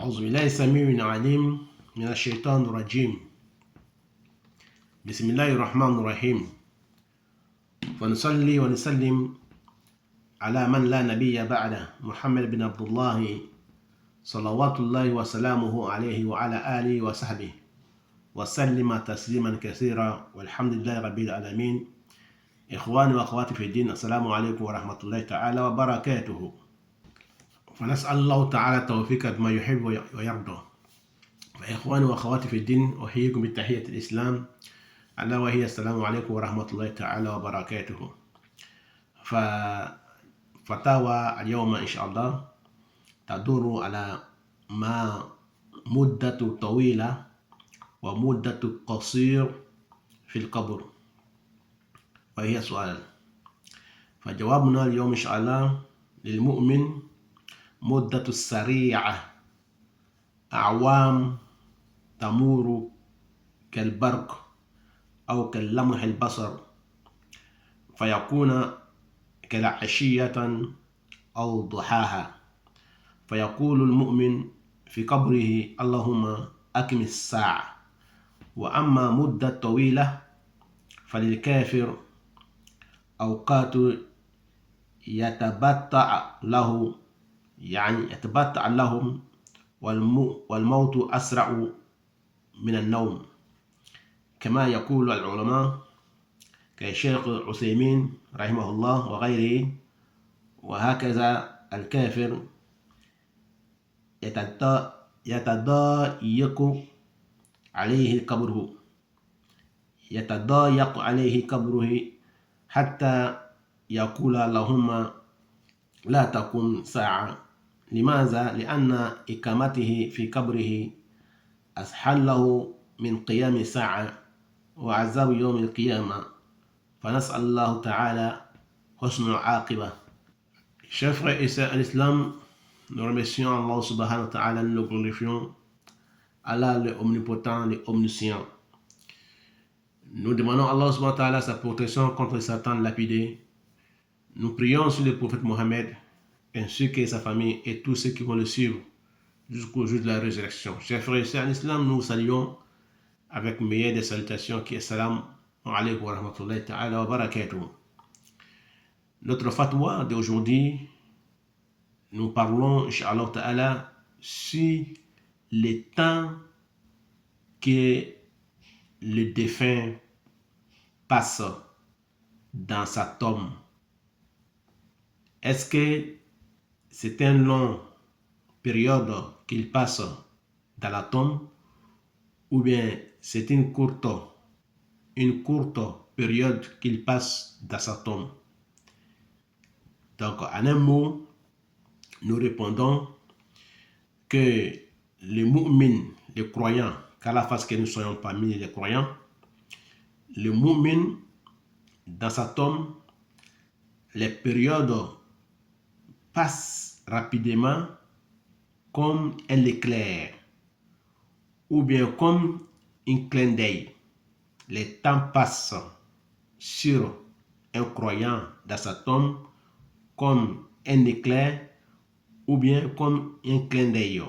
أعوذ بالله السميع العليم من الشيطان الرجيم. بسم الله الرحمن الرحيم. ونصلي ونسلم على من لا نبي بعده محمد بن عبد الله صلوات الله وسلامه عليه وعلى آله وصحبه وسلم تسليما كثيرا والحمد لله رب العالمين. إخواني وأخواتي في الدين، السلام عليكم ورحمة الله تعالى وبركاته. فنسأل الله تعالى التوفيق بما يحب ويرضى. فإخواني وأخواتي في الدين، أحييكم بتحية الإسلام ألا وهي السلام عليكم ورحمة الله تعالى وبركاته. ففتاوى اليوم إن شاء الله تدور على ما مدة طويلة ومدة قصير في القبر، وهي سؤال. فجوابنا اليوم إن شاء الله: للمؤمن مدة سريعة، أعوام تمر كالبرق أو كلمح البصر، فيكون كالعشية أو ضحاها. فيقول المؤمن في قبره: اللهم أقم الساعة. وأما مدة طويلة فللكافر أوقات يتبتع له، يعني يتبتع لهم، والموت أسرع من النوم، كما يقول العلماء كالشيخ عثيمين رحمه الله وغيره. وهكذا الكافر يتضايق عليه قبره حتى يقول اللهم لا تقم ساعة. لماذا؟ لأن إقامته في قبره أسهل له من قيام ساعة وعذاب يوم القيامة. فنسأل الله تعالى حسن العاقبة. Chers frères et sœurs en islam, nous remercions Allah subhanahu wa ta'ala, nous le glorifions. Allah le omnipotent, le omniscient. Nous demandons à Allah subhanahu wa ta'ala sa protection contre Satan lapidé. Nous prions sur le prophète Mohammed ainsi que sa famille et tous ceux qui vont le suivre jusqu'au jour de la résurrection. Chers frères et sœurs en islam, nous saluons avec meilleure des salutations qui est salam alaykum wa rahmatullahi ta'ala wa barakatuh. Notre fatwa d'aujourd'hui, nous parlons, Inch'Allah ta'ala, sur le temps que le défunt passe dans sa tombe. Est-ce que c'est une longue période qu'il passe dans la tombe, ou bien c'est une courte période qu'il passe dans sa tombe? Donc, en un mot, nous répondons que les mu'min, les croyants, qu'à la face que nous soyons parmi les croyants, le mu'min, dans sa tombe, les périodes passent rapidement comme un éclair, ou bien comme un clin d'œil. Les temps passent sur un croyant dans sa tombe comme un éclair ou bien comme un clin d'œil.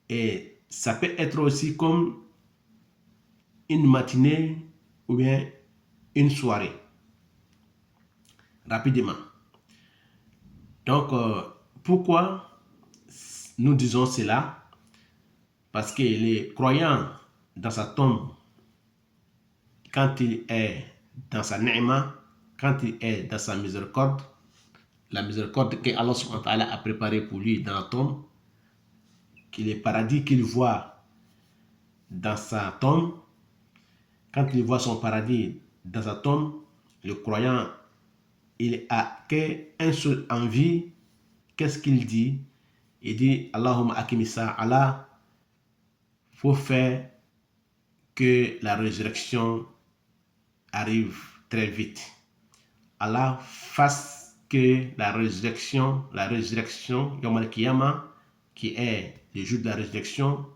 Et ça peut être aussi comme une matinée ou bien une soirée, rapidement. Donc, pourquoi nous disons cela? Parce que les croyants dans sa tombe, quand il est dans sa ni'ma, quand il est dans sa miséricorde, la miséricorde que Allah subhanahu wa ta'ala a préparée pour lui dans la tombe, qu'il est paradis qu'il voit dans sa tombe, quand il voit son paradis dans sa tombe, le croyant, il a qu'une seule envie. Qu'est-ce qu'il dit? Il dit: Allahumma akimisa, Allah, faut faire que la résurrection arrive très vite. Allah fasse que la résurrection, Yawm al-Qiyamah, qui est le jour de la résurrection,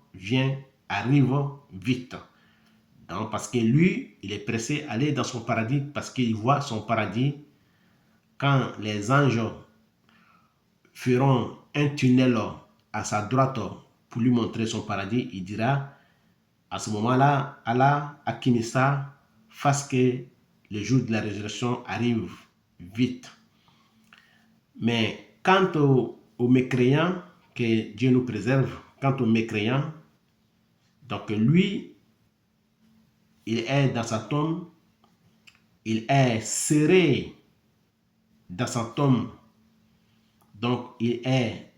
arrive vite. Donc, parce que lui, il est pressé d'aller dans son paradis, parce qu'il voit son paradis quand les anges feront un tunnel à sa droite pour lui montrer son paradis, il dira à ce moment-là, Allah a mis ça fasse que le jour de la résurrection arrive vite. Mais quant aux mécréants, que Dieu nous préserve, quant aux mécréants, donc lui, il est dans sa tombe, il est serré dans sa tombe, donc il est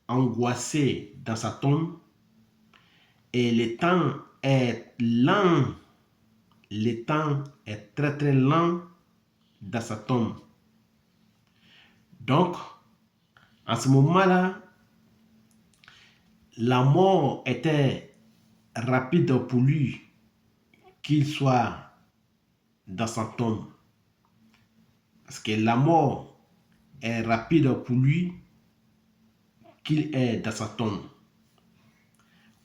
angoissé dans sa tombe, et le temps est lent, le temps est très très lent dans sa tombe. Donc, en ce moment-là, la mort était rapide pour lui qu'il soit dans sa tombe. Parce que la mort est rapide pour lui qu'il est dans sa tombe.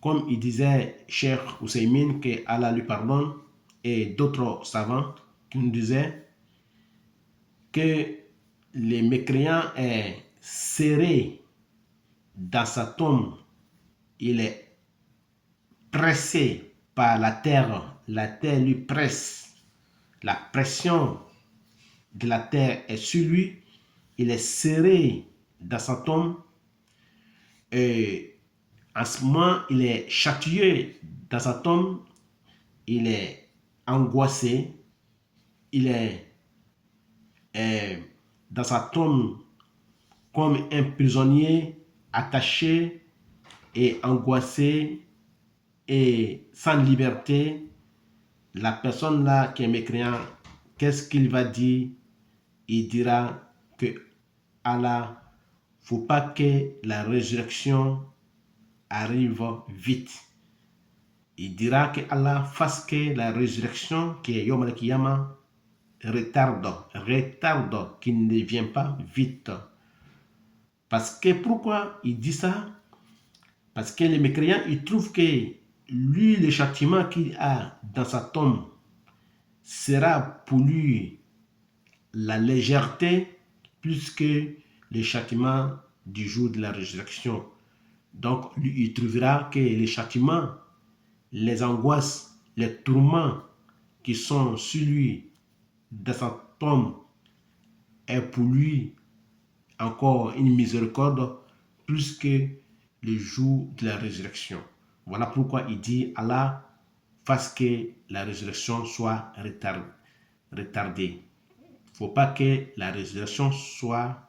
Comme il disait Cheikh Ousseymine, que Allah lui pardonne, et d'autres savants qui nous disaient que les mécréants est serré dans sa tombe, il est pressé par la terre lui presse, la pression de la terre est sur lui, il est serré dans sa tombe, et en ce moment il est châtié dans sa tombe, il est angoissé, il est dans sa tombe comme un prisonnier attaché et angoissé et sans liberté. La personne là qui est mécréant, qu'est-ce qu'il va dire? Il dira que Allah, faut pas que la résurrection arrive vite. Il dira que Allah fasse que la résurrection qui est Yom al-Kiyama retarde, qu'il ne vient pas vite. Parce que pourquoi il dit ça? Parce que les mécréants, ils trouvent que lui, le châtiment qu'il a dans sa tombe sera pour lui la légèreté plus que le châtiment du jour de la résurrection. Donc, lui, il trouvera que les châtiments, les angoisses, les tourments qui sont sur lui dans sa tombe est pour lui encore une miséricorde plus que le jour de la résurrection. Voilà pourquoi il dit Allah fasse que la résurrection soit retardée. Il ne faut pas que la résurrection soit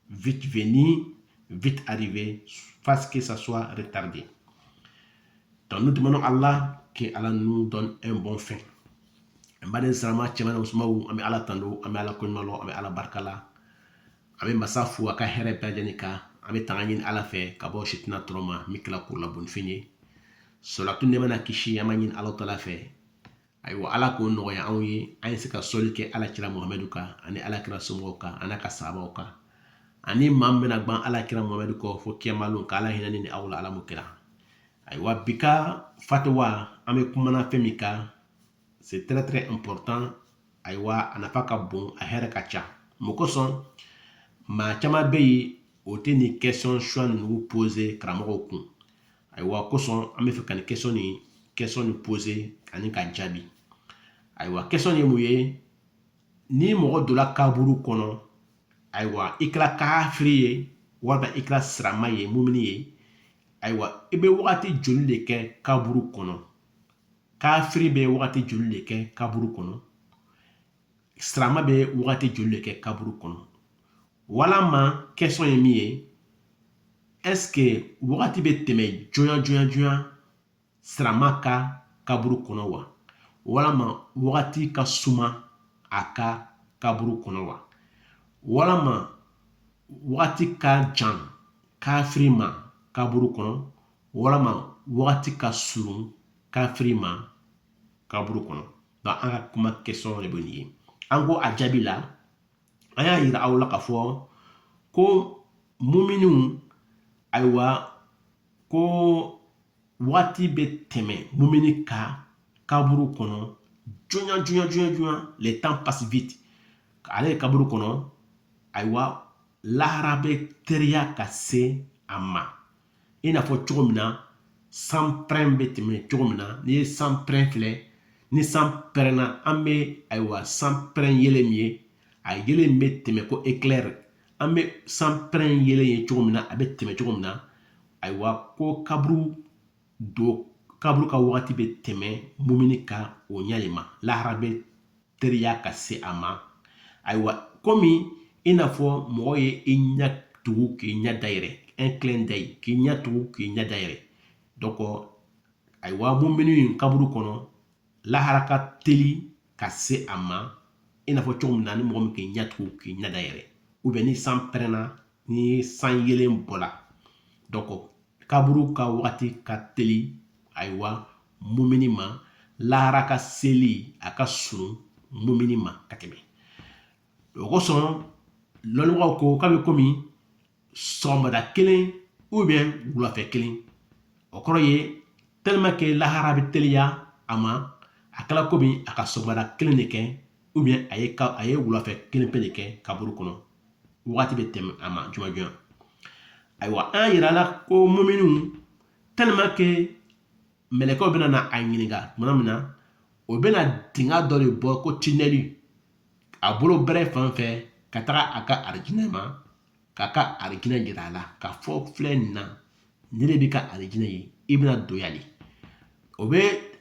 vite venue, vite arrivée, fasse que ça soit retardé. Donc nous demandons à Allah que Allah nous donne un bon fin. Mbade salama cɛman musomanw an bɛ ala tando an bɛ ala koɲumanlɔ an bɛ ala barikala an bɛ masa fo a ka hɛrɛ bɛɛ lajɛlen kan an bɛ tanga ɲini ala fɛ ka bɔ sitina tɔrɔ ma min kɛla ko labonifɛn ye sɔlatu nɛɛma na kisi an b'a ɲini ala tala fɛ ayiwa ala k'o nɔgɔya anw ye an ye se ka sɔli kɛ ala kira muhamadu kan ani ala kira somɔgɔw kan ani ka sahabaw kan ani maa min bɛna gban ala kira muhamadu kɔ fo kiyamalu ka ala hinɛ ni aw la ala m'o kɛra ayiwa bi ka fatuwa an bɛ kumana fɛn min kan. C'est très très important. Ayiwa, a nafa ka bon, a hɛrɛ ka ca. Mun kosɔn maa caman bɛ yen o tɛ ni question choix ninnu poser karamɔgɔw kun. Ayiwa kosɔn an bɛ fɛ ka ni question ni poser ani ka jaabi. Ayiwa question ye mun ye? Ni mɔgɔ donna kaburu kɔnɔ, ayiwa i kɛra kafiri ye walima i kɛra silamɛ ye mumini ye, ayiwa i bɛ wagati joli de kɛ kaburu kɔnɔ? Kafiri bɛ wagati joli de kɛ kaburu kɔnɔ? Silamɛ bɛ wagati joli de kɛ kaburu kɔnɔ? Walama question ye min ye, est-ce que wagati bɛ tɛmɛ joona silamɛ ka kaburu kɔnɔ wa? Walama wagati ka suma a ka kaburu kɔnɔ wa? Walama wagati ka jan kafiri ma kaburu kɔnɔ? Walama wagati ka surun kafiri ma kaburu kɔnɔ? Donc an ka kuma question de bɛ nin ye. An ko a jaabi la, an y'a yira aw la k'a fɔ ko muminiw, ayiwa, ko wagati bɛ tɛmɛ mumini ka kaburu kɔnɔ joona. Le temps passe vite. Ale ye kaburu kɔnɔ, ayiwa, lahara bɛ teriya ka se a ma i n'a fɔ cogo min na san pɛrɛn bɛ tɛmɛ cogo min na n'i ye san pɛrɛn filɛ ni san pɛrɛnna an bɛ ayiwa san pɛrɛn yelen min ye a yelen bɛ tɛmɛ ko éclair an bɛ san pɛrɛn yelen ye cogo min na a bɛ tɛmɛ cogo min na ayiwa ko kaburu ka wagati bɛ tɛmɛ mumini ka o ɲɛ de ma lahara bɛ teriya ka se a ma ayiwa komi i n'a fɔ mɔgɔ ye i ɲɛ tugu k'i ɲɛ dayɛlɛ un clin d'œil k'i ɲɛ tugu k'i ɲɛ dayɛlɛ donc ayiwa mumini in kaburu kɔnɔ lahara ka teli ka se a ma i n'a fɔ cogo min na ni mɔgɔ min k'i ɲɛ tugu k'i ɲɛ dayɛlɛ ni san pɛrɛnna ni san yelen bɔla donc kaburu ka wagati ka teli ayiwa mumini ma lahara ka seli a ka surun mumini ma ka tɛmɛ o kosɔn lɔnnibagaw ko k'a bɛ komi sɔgɔmada kelen wulafɛ kelen o kɔrɔ ye tellement que lahara bɛ teliya a ma a kɛla komi a ka sɔgɔmada kelen de kɛ a ye wulafɛ kelen pe de kɛ kaburu kɔnɔ wagati bɛ tɛmɛ a ma juma juma ayiwa an y'a yira la ko muminiw tellement que mɛlɛkɛw bɛna na a ɲininka tuma min na o bɛna dingɛ dɔ de bɔ ko tinɛli a bolo bɛrɛ fan fɛ ka taga a ka arijinɛ ma k'a ka arijinɛ jira a la k'a fɔ filɛ nin na ne de bɛ ka arijinɛ ye i bɛna don yan de o bɛ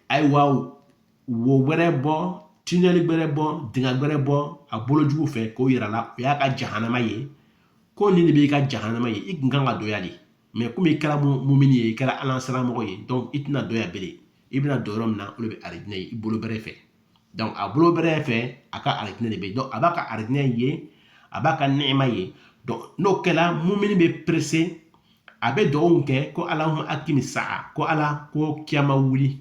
ayiwa wo wɛrɛ bɔ tinɛli wɛrɛ bɔ dingɛ wɛrɛ bɔ a bolo jugu fɛ k'o yira la o y'a ka jahanama ye ko nin de b'i ka jahanama ye i kun kan ka don yan de mɛ komi i kɛra mumini ye i kɛra alasaramɔgɔ ye donc i tɛna don yan bilen i bɛna don yɔrɔ min na o de bɛ arijinɛ ye i bolo bɛrɛ fɛ donc a bolo bɛrɛ fɛ a ka arijinɛ de bɛ yen donc a b'a ka arijinɛ ye a b'a ka nɛɛma ye donc n'o kɛla mumini bɛ pressé a bɛ dugawu kɛ ko alahuma akimi sa'a ko ala ko kiyama wuli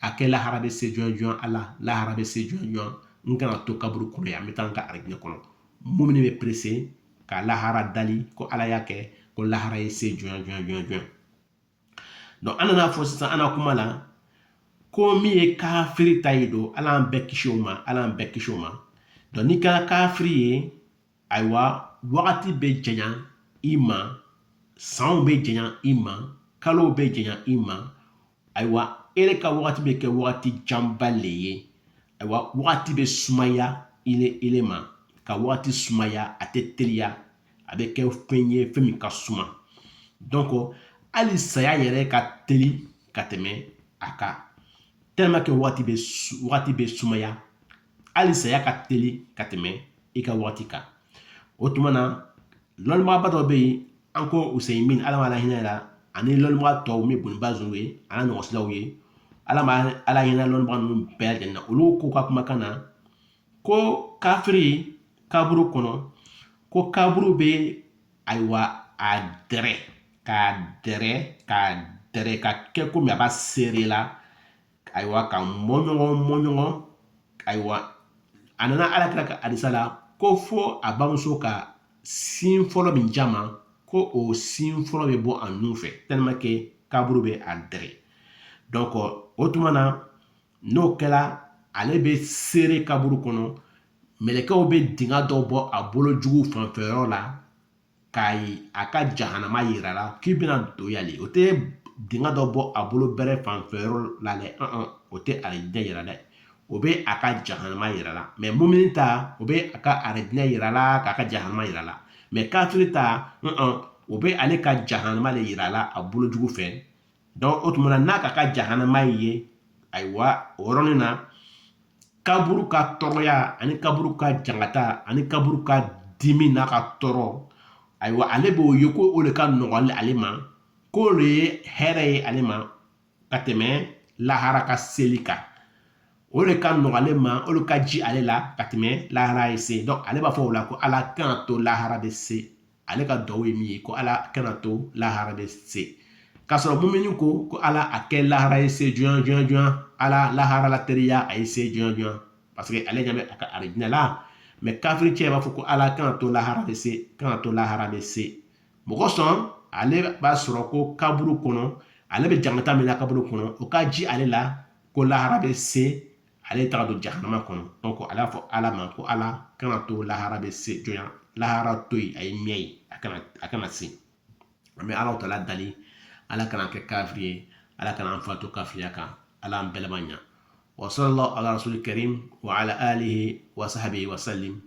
a kɛ lahara bɛ se jɔn ala lahara bɛ se jɔn n kana to kaburu kɔnɔ yan n bɛ taa n ka arijinɛ kɔnɔ mumini bɛ pressé ka lahara dali ko ala y'a kɛ ko lahara ye se jɔn donc an nana fɔ sisan an na kuma la ko min ye kafiri ta ye don ala y'an bɛɛ kisi o ma donc n'i kɛra kafiri ye ayiwa wagati bɛ janya i ma sanw bɛ janya i ma kalow bɛ janya i ma ayiwa e yɛrɛ ka wagati bɛ kɛ wagati janba le ye ayiwa wagati bɛ sumaya ile ma ka wagati sumaya a tɛ teliya a bɛ kɛ fɛn ye fɛn min ka suma donc hali saya yɛrɛ ka teli ka tɛmɛ a kan tellement que wagati bɛ sumaya hali saya ka teli ka tɛmɛ i ka wagati kan o tuma na lɔnnibagaba dɔ bɛ yen an ko Usaimin ala ma hinɛ la ani lɔnnibaga tɔw min Bun Baz ye ala ɲɔgɔnsilaw ye ala hinɛ lɔnnibaga ninnu bɛɛ lajɛlen na olu ko ka kumakan na ko kafiri kaburu kɔnɔ ko kaburu bɛ ayiwa a dɛrɛ ka kɛ komi a b'a seere la ayiwa ka mɔɲɔgɔn ayiwa a nana alakira ka hadisa la ko fo a bamuso ka sin fɔlɔ min jama ko o sin fɔlɔ bɛ bɔ a nun fɛ tellement que kaburu bɛ a dɛrɛ donc o tuma na n'o kɛla ale bɛ seere kaburu kɔnɔ mɛlɛkɛw bɛ dingɛ dɔ bɔ a bolo jugu fanfɛyɔrɔ la a ka jahanama yira la k'i bɛna don yan o tɛ dingɛ dɔ bɔ a bolo bɛrɛ fanfɛyɔrɔ la dɛ o tɛ arijinɛ yira dɛ o bɛ a ka jahanama yira la mɛ mumini ta o bɛ a ka arijinɛ yira la k'a ka jahanama yira la mɛ kafiri ta o bɛ ale ka jahanama de yira la a bolo jugu fɛ donc o tuma na n'a ka jahanama ye ayiwa o yɔrɔnin na kaburu ka tɔɔrɔya ani kaburu ka jangata ani kaburu ka dimi n'a ka tɔɔrɔ ayiwa ale b'o ye ko o de ka nɔgɔn ale ma ko o de ye hɛrɛ ye ale ma ka tɛmɛ lahara ka seli kan o de ka nɔgɔn ale ma o de ka ji ale la ka tɛmɛ lahara ye se donc ale b'a fɔ o la ko ala kana to lahara bɛ se ale ka dugawu ye min ye ko ala kana to lahara bɛ se k'a sɔrɔ mumini ko ala a kɛ lahara ye se jɔn ala lahara la teriya a ye se jɔn parce que ale ɲɛ bɛ a ka arijinɛ la mɛ kafiri cɛ b'a fɔ ko ala kana to lahara bɛ se mɔgɔ sɔn ale b'a sɔrɔ ko kaburu kɔnɔ ale bɛ jangata min na kaburu kɔnɔ o ka ji ale la ko lahara bɛ se ale taga don jahanama kɔnɔ donc ale b'a fɔ ala ma ko ala kana to lahara bɛ se jɔnya lahara toyi ay miyai akana si mais ala tala dali ala kana ke kafiri ala kana fatu kafiriya kan ala belmanya wa sallallahu ala rasul karim wa ala alihi wa sahbihi wa sallim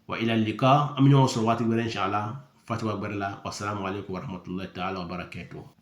wa ila liqa amina wa salawati wa inshallah fatwa barla wa assalamu alaikum wa rahmatullahi ta'ala wa barakatuh.